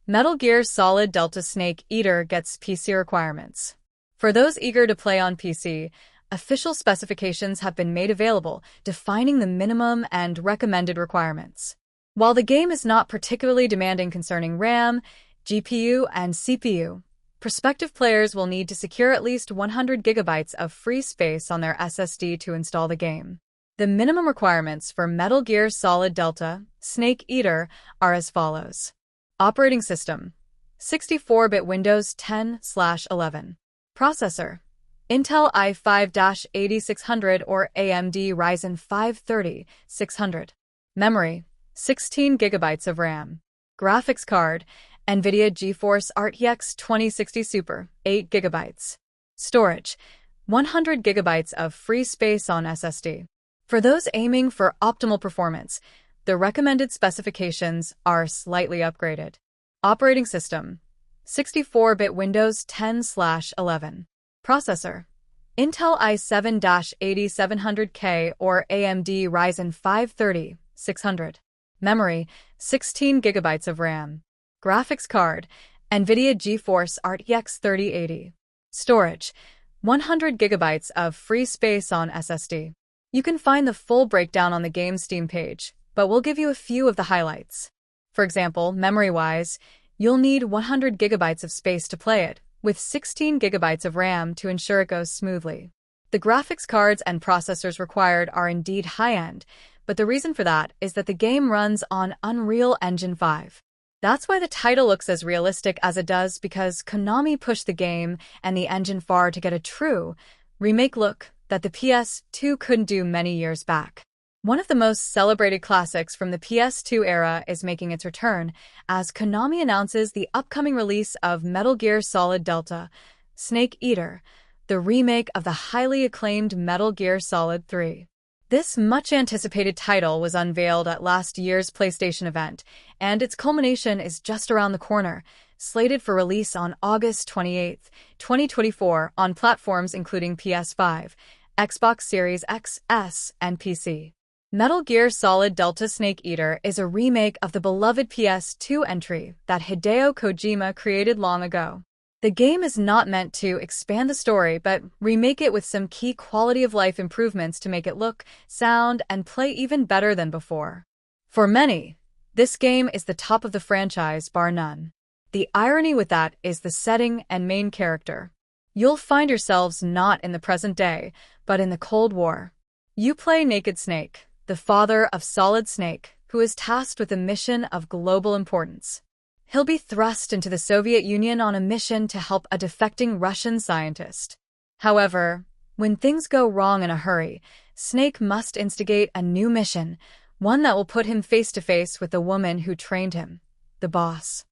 Metal Gear Solid Delta Snake Eater gets PC requirements. For those eager to play on PC, official specifications have been made available, defining the minimum and recommended requirements. While the game is not particularly demanding concerning RAM, GPU, and CPU, prospective players will need to secure at least 100 gigabytes of free space on their SSD to install the game. The minimum requirements for Metal Gear Solid Delta Snake Eater are as follows. Operating system: 64-bit Windows 10/11. Processor: Intel i5-8600 or AMD Ryzen 5 30-600. Memory: 16 gigabytes of RAM. Graphics card: NVIDIA GeForce RTX 2060 Super, 8 gigabytes. Storage: 100 gigabytes of free space on SSD. For those aiming for optimal performance, the recommended specifications are slightly upgraded. Operating system: 64-bit Windows 10/11. Processor: Intel i7-8700K or AMD Ryzen 5 30-600. Memory: 16 gigabytes of RAM. Graphics card: NVIDIA GeForce RTX 3080. Storage: 100 gigabytes of free space on SSD. You can find the full breakdown on the game's Steam page, but we'll give you a few of the highlights. For example, memory-wise, you'll need 100 gigabytes of space to play it, with 16 gigabytes of RAM to ensure it goes smoothly. The graphics cards and processors required are indeed high-end, but the reason for that is that the game runs on Unreal Engine 5. That's why the title looks as realistic as it does, because Konami pushed the game and the engine far to get a true remake look that the PS2 couldn't do many years back. One of the most celebrated classics from the PS2 era is making its return, as Konami announces the upcoming release of Metal Gear Solid Delta Snake Eater, the remake of the highly acclaimed Metal Gear Solid 3. This much-anticipated title was unveiled at last year's PlayStation event, and its culmination is just around the corner, slated for release on August 28, 2024 on platforms including PS5, Xbox Series X, S, and PC. Metal Gear Solid Delta Snake Eater is a remake of the beloved PS2 entry that Hideo Kojima created long ago. The game is not meant to expand the story, but remake it with some key quality-of-life improvements to make it look, sound, and play even better than before. For many, this game is the top of the franchise, bar none. The irony with that is the setting and main character. You'll find yourselves not in the present day, but in the Cold War. You play Naked Snake, the father of Solid Snake, who is tasked with a mission of global importance. He'll be thrust into the Soviet Union on a mission to help a defecting Russian scientist. However, when things go wrong in a hurry, Snake must instigate a new mission, one that will put him face to face with the woman who trained him, the boss.